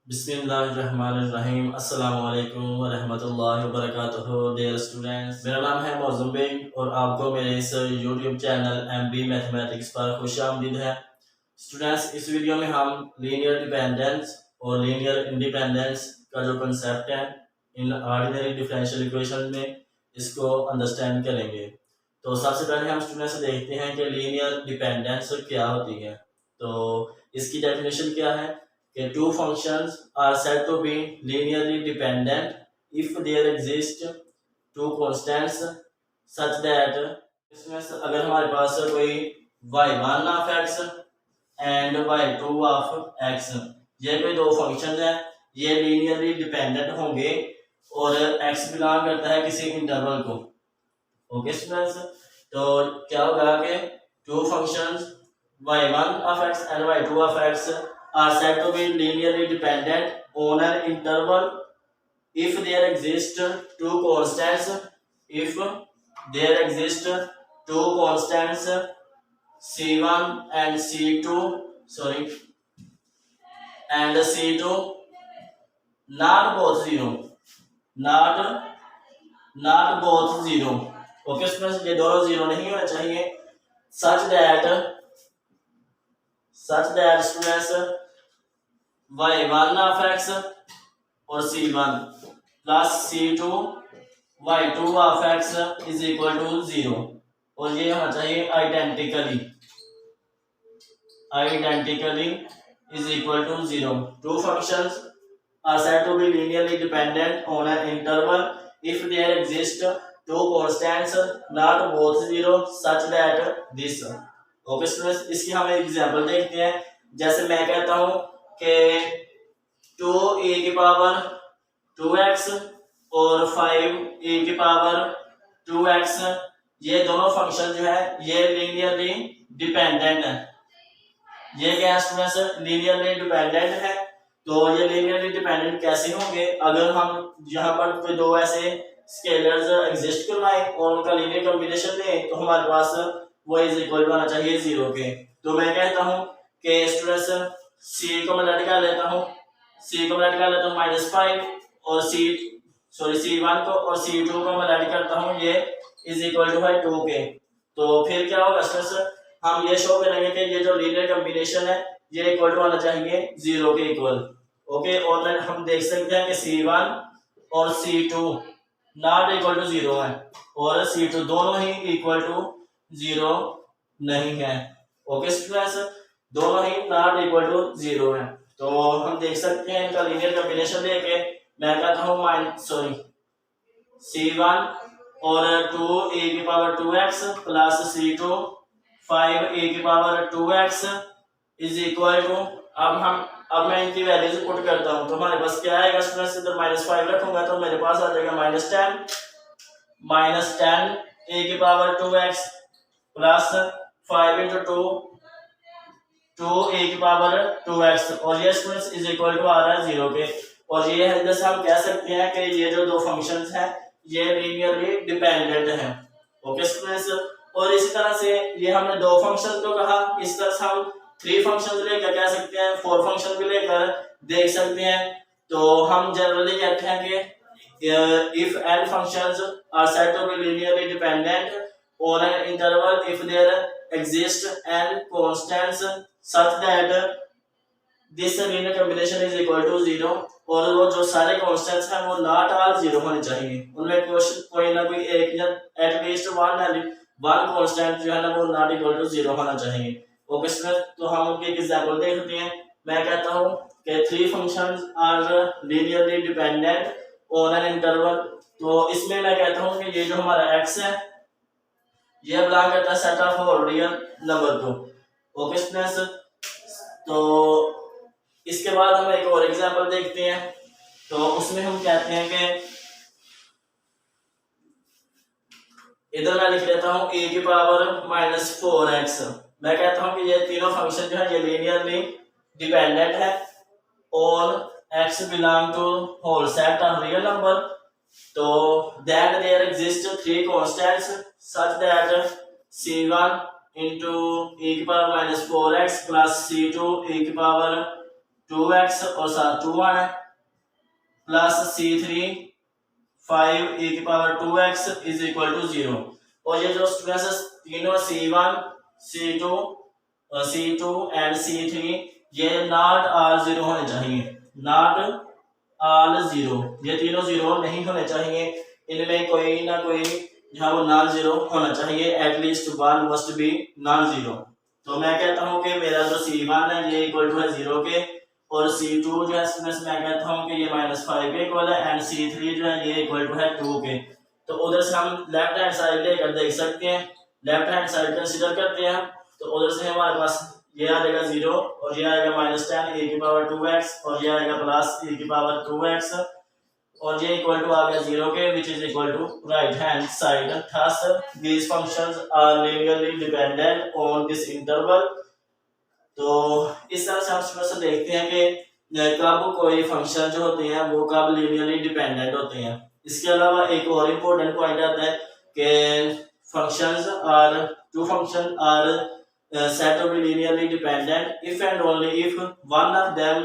बिस्मिल्लाहिर्रहमानिर्रहीम अस्सलामु अलैकुम वरहमतुल्लाहि वबरकातुहू। डियर स्टूडेंट्स, मेरा नाम है मौज़ुम बेग और आपको मेरे इस यूट्यूब चैनल MB मैथमेटिक्स पर खुशामदीद है। स्टूडेंट्स, इस वीडियो में हम लीनियर डिपेंडेंस और लीनियर इंडिपेंडेंस का जो कंसेप्ट है इन ऑर्डिनरी डिफरेंशियल इक्वेशन में, इसको अंडरस्टैंड करेंगे। तो सबसे पहले हम स्टूडेंट्स देखते हैं कि लीनियर डिपेंडेंस क्या होती है। तो इसकी डेफिनेशन क्या है कि two functions are said to be linearly dependent if there exist two constants such that इसमें अगर हमारे पास कोई y1 of x and y2 of x, ये कोई दो फंक्शन है, ये लीनियरली डिपेंडेंट होंगे और x बिलोंग करता है किसी इंटरवल को। ओके स्टूडेंट्स, तो क्या होगा कि two functions y1 of x and y2 of x are said to be linearly dependent on an interval if there exist two constants c1 and c2 not both zero। Okay students, ये दोनों zero नहीं होना चाहिए। such that students y1 of x और c1 plus c2 y2 of x is equal to 0, और ये होना चाहिए identically is equal to 0। Two functions are said to be linearly dependent on an interval if there exist two constants not both zero such that this। Okay students, इसकी हम एक example देखते हैं। जैसे मैं कहता हूं कि 2a की पावर 2x और 5a की पावर 2x, ये दोनों फंक्शन जो है ये लीनियरली डिपेंडेंट है। ये क्या है स्टूडेंट्स? लीनियरली डिपेंडेंट है। तो ये लीनियरली डिपेंडेंट कैसे होंगे? अगर हम यहाँ पर कोई दो ऐसे स्केलर्स एग्जिस्ट करवाएं और उनका लीनियर कॉम्बिनेशन लें तो हमारे पास वो इज इक्वल टू आना चाहिए 0 के। तो मैं कहता हूँ कि स्टूडेंट्स c को मैं लटका लेता हूँ, -5 और c1 को और c2 को मैं लट करता हूँ, ये इज इक्वल टू है 2 के। तो फिर क्या होगा स्टूडेंट्स? हम ये शो करेंगे कि ये जो लीनियर कॉम्बिनेशन है ये इक्वल टू आना चाहिए 0 के इक्वल। ओके, और हम देख सकते हैं कि c1 और c2 नॉट इक्वल टू 0 है और c2 दोनों ही इक्वल टू 0 नहीं है। ओके स्टूडेंट्स, दोनों ही नॉट इक्वल टू 0 है। तो हम देख सकते हैं इनका लीनियर कॉम्बिनेशन लेके मैं कहता हूँ c1 और 2a की power 2x plus c2 5a की power 2x is equal to, अब मैं इनकी वैल्यूज पुट करता हूं तो हमारे पास क्या आएगा स्टूडेंट्स? इधर -5 रखूंगा तो मेरे पास आ जाएगा -10 a की power 2x plus 5 into 2 a की पावर 2x, और ये स्टूडेंट्स इज इक्वल टू आ रहा है 0 के। और ये है जैसे हम कह सकते हैं कि ये जो दो फंक्शंस हैं ये लीनियरली डिपेंडेंट हैं। ओके स्टूडेंट्स, और इसी तरह से ये हमने दो फंक्शन को कहा, इस तरह से हम 3 फंक्शन लेकर कह सकते हैं, 4 फंक्शन भी लेकर देख सकते हैं। तो हम जनरली कहते हैं कि if n functions are said to be linearly dependent on an interval if there exist n constants such that this linear combination is equal to 0, और वो जो सारे कांस्टेंट्स हैं वो नॉट ऑल 0 होने चाहिए, उनमें कोई ना कोई एक या एटलीस्ट वन कांस्टेंट जो है ना वो नॉट इक्वल टू 0 होना चाहिए। ओके स्टूडेंट, तो हम उनके एक एग्जांपल देखते हैं। मैं कहता हूं कि 3 functions are linearly dependent on an interval. तो इसमें मैं कहता हूं कि ये जो हमारा x है ये बिलोंग करता है set of whole real number को। ओके स्टूडेंट्स, तो इसके बाद हम एक और एग्जांपल देखते हैं। तो उसमें हम कहते हैं कि इधर मैं लिख लेता हूं a की पावर -4x। मैं कहता हूं कि ये तीनों फंक्शन जो है ये लीनियरली डिपेंडेंट है और x belong to whole set of real number. तो then there exist 3 constants such that c1 into e की power -4x plus c2 e की पावर 2x और साथ 2 आना है प्लस C3 5 e की power 2x is equal to 0। और ये जो स्टूडेंट्स तीनों C1 C2 एंड C3 ये नॉट ऑल 0 होने चाहिए, नॉट ऑल 0, ये तीनों 0 नहीं होने चाहिए, इनमें कोई ना कोई जहाँ वो नॉन 0 होना चाहिए, at least one must be non 0। तो मैं कहता हूँ कि मेरा जो C1 है ये इक्वल टू है 0 के, और C2 जो है स्टूडेंट्स मैं कहता हूँ कि ये -5 के इक्वल है, एंड C3 जो है ये इक्वल टू है 2 के। तो उधर से हम लेफ्ट हैंड साइड लेकर देख सकते हैं, लेफ्ट हैंड साइड कंसीडर करते हैं, तो उधर से हमारे पास ये आ जाएगा 0 और ये आएगा -10 e की पावर 2x और ये आएगा प्लस e की पावर 2x और ये इक्वल टू आ गया 0 के, which is equal to right hand side. Thus these functions are linearly dependent on this interval. तो इस तरह से हम स्टूडेंट्स देखते हैं कि कब कोई फंक्शन जो होते हैं वो कब लीनियरली डिपेंडेंट होते हैं। इसके अलावा एक और इम्पोर्टेंट पॉइंट आता है कि functions are two function are said to be linearly dependent if and only if one of them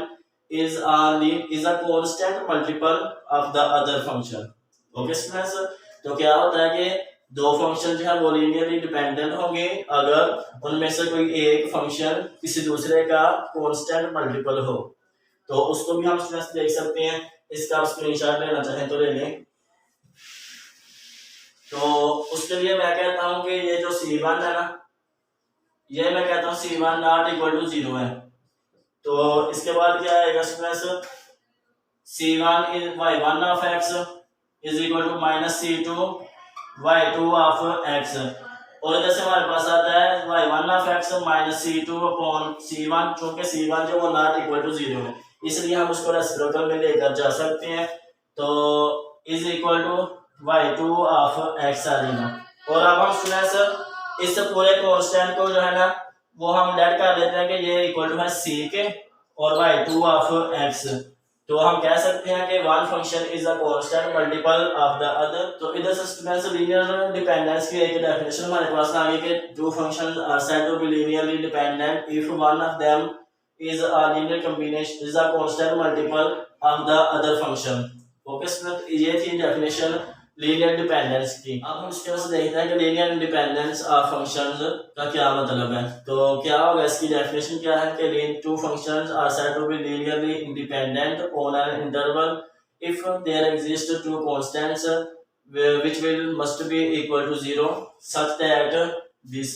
is a constant multiple of the other function। Okay students, तो क्या होता है कि दो फंक्शन जो है वो लीनियरली डिपेंडेंट होंगे अगर उनमें से कोई एक फंक्शन किसी दूसरे का कांस्टेंट मल्टीपल हो। तो उसको भी हम स्टूडेंट्स देख सकते हैं, इसका आप स्क्रीनशॉट लेना चाहें तो ले लें। तो उसके लिए मैं कहता हूं कि ये जो C1 है ना, ये मैं कहता हूँ C1 नॉट इक्वल टू 0 है। तो इसके बाद क्या आएगा students, C1 is y1 of x is equal to -C2 y2 of x, और इधर से हमारे पास आता है y1 of x -C2 upon C1, चूंकि C1 जो वो नॉट इक्वल टू 0 है इसलिए हम उसको रेसिप्रोकल में लेकर जा सकते हैं, तो is equal to y2 of x आ जाएगा। और अब हम स्टूडेंट्स इस पूरे कांस्टेंट को जो है ना वो हम लेट कर लेते हैं कि ये इक्वल टू है C के और y2 ऑफ x। तो हम कह सकते हैं कि one function is a constant multiple of the other. तो इधर से स्टूडेंट्स लीनियर डिपेंडेंस की एक डेफिनेशन हमारे पास आ गई कि two functions are said to be linearly dependent if one of them is a linear combination is a constant multiple of the other function. Okay student, ये थी डेफिनेशन लीनियर डिपेंडेंस की। अब हम इसके वजह से देखते हैं कि लीनियर इंडिपेंडेंस ऑफ फंक्शंस का क्या मतलब है। तो क्या होगा, इसकी डेफिनेशन क्या है कि two functions are said to be linearly independent on an interval if there exist two constants which will must be equal to 0 such that this.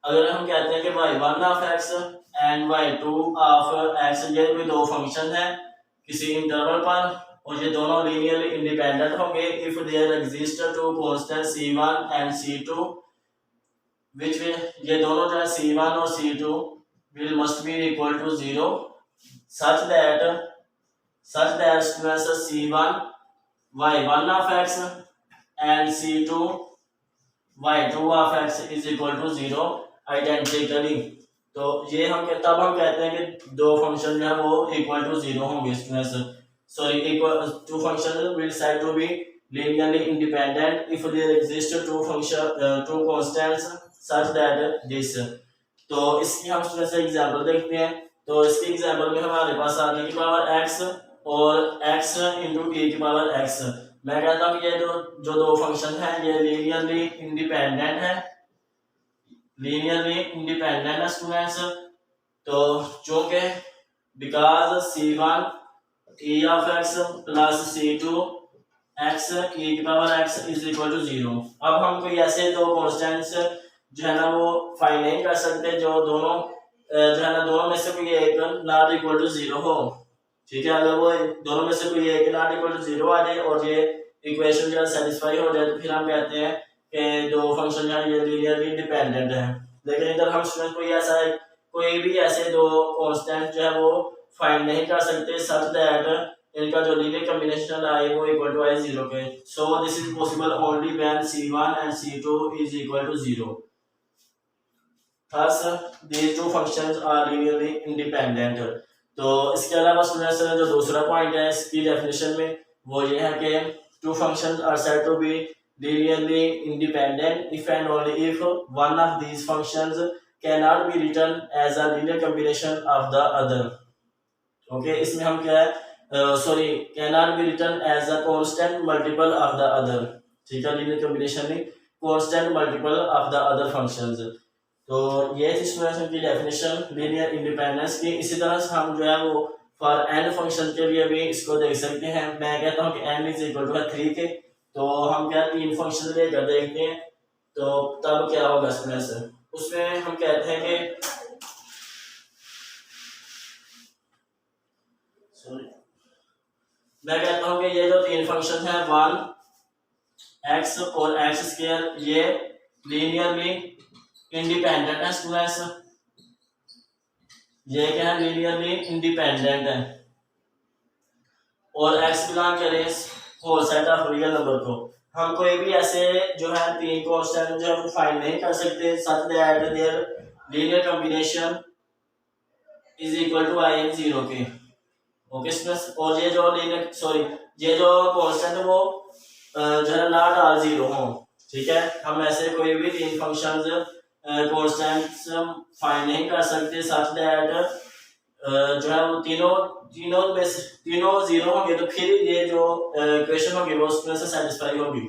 अगर हम कहते हैं कि y1 of x and y2 of x ये कोई दो function है किसी इंटरवल पर और ये दोनों लीनियरली इंडिपेंडेंट होंगे if there exist two constant C1 and C2 which will, ये दोनों जो है C1 और C2 will must be equal to 0 such that C1 y1 of x and C2 y2 of x is equal to 0 identically. तो ये हम तब हम कहते हैं कि दो फंक्शन जो है वो इक्वल टू 0 होंगे students. Sorry, two functions will said to be linearly independent if there exist two constants such that this। तो इसकी हम स्टूडेंट से एग्जांपल देखते हैं। तो इसके एग्जांपल में हमारे पास आने की पावर x और x इंटू e की पावर x। मैं कहता हूँ कि ये जो दो फंक्शन हैं ये लीनियरली इंडिपेंडेंट है स्टूडेंट्स। तो चूंकि because C1 e of x plus C2 x e की power x is equal to 0। अब हम कोई ऐसे दो कांस्टेंट्स जो है ना वो फाइंड नहीं कर सकते जो दोनों जो है ना दोनों में से कोई एक नॉट इक्वल टू 0 हो। ठीक है, अगर वो दोनों में से कोई एक नॉट इक्वल टू 0 आ जाए और ये इक्वेशन जो है सेटिस्फाई हो जाए तो फिर हम कहते हैं कि दो फंक्शन जो है ये लीनियरली डिपेंडेंट है। लेकिन इधर हम स्टूडेंट कोई भी ऐसे दो कांस्टेंट जो है वो फाइंड नहीं कर सकते सच दैट इनका जो लीनियर कॉम्बिनेशन आए वो इक्वल टू आए 0 के। So this is possible only when C1 and C2 is equal to 0। Thus these two functions are linearly independent. तो इसके अलावा स्टूडेंट्स जो दूसरा पॉइंट है इसकी डेफिनेशन में वो ये है कि two functions are said to be linearly independent if and only if one of these functions cannot be written as a linear combination of the other। Okay, इसमें हम क्या है, sorry, can not be written as a constant multiple of the other, ठीक है, linear combination में constant multiple of the other functions. तो ये थी स्टूडेंट्स की डेफिनेशन लीनियर इंडिपेंडेंस की। इसी तरह से हम जो है वो फॉर एन फंक्शन के लिए भी इसको देख सकते हैं। मैं कहता हूँ कि एन इज इक्वल टू 3 के, तो हम क्या 3 फंक्शन लेकर देखते हैं, तो तब क्या होगा स्टूडेंट्स, उसमें हम कहते हैं कि मैं कहता हूं कि ये जो 3 फंक्शन है 1 एक्स और एक्स स्क्वायर, ये लीनियरली इंडिपेंडेंट है स्टूडेंट्स। ये क्या है, लीनियरली इंडिपेंडेंट है और एक्स बिलोंग करे whole set of real number को। हम कोई भी ऐसे जो है 3 कांस्टेंट जो है फाइंड नहीं कर सकते such that there linear combination is equal to I in 0 के। ओके स्टूडेंट्स, और ये जो लीनियर सॉरी ये जो कांस्टेंट वो जो है नॉट ऑल 0 हो, ठीक है। हम ऐसे कोई भी 3 फंक्शंस कांस्टेंट्स फाइंड नहीं कर सकते सच दैट जो है वो तीनों में से तीनों 0 होंगे, तो फिर ये जो इक्वेशन होगी वो उसमें से सेटिस्फाई होगी।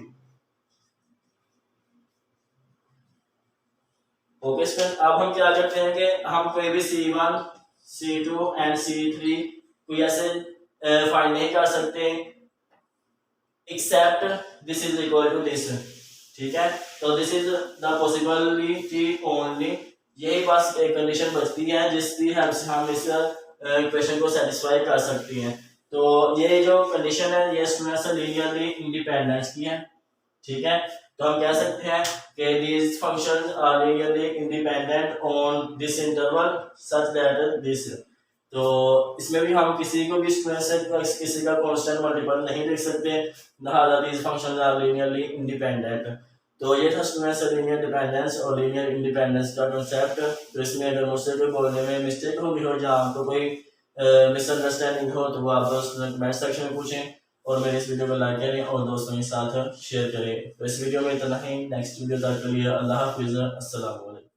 ओके स्टूडेंट, अब हम क्या करते हैं कि हम कोई भी C1 C2 एंड C3 कोई ऐसे फाइंड नहीं कर सकते except this is equal to this, ठीक है। तो this is the possibility only, यही बस एक कंडीशन बचती है जिसकी हेल्प से हम इस इक्वेशन को सेटिस्फाई कर सकते हैं। तो ये जो कंडीशन है ये स्टूडेंट्स लीनियरली इंडिपेंडेंस की है, ठीक है। तो हम कह सकते हैं कि these functions are linearly independent on this interval such that this, तो इसमें भी हम किसी को भी किसी का कांस्टेंट मल्टीपल नहीं लिख सकते, लिहाजा these functions are linearly independent। तो ये था स्टूडेंट्स लीनियर डिपेंडेंस और लीनियर इंडिपेंडेंस का कंसेप्ट। तो इसमें अगर मुझसे कोई बोलने में मिस्टेक होगी हो या आपको कोई मिसअंडरस्टैंडिंग हो तो वो आप दोस्तों कमेंट सेक्शन में पूछें और मेरे इस वीडियो को लाइक करें और दोस्तों के साथ शेयर करें। तो इस वीडियो में इतना ही, नेक्स्ट वीडियो तक के लिए अल्लाह हाफिज़, अस्सलाम वालेकुम।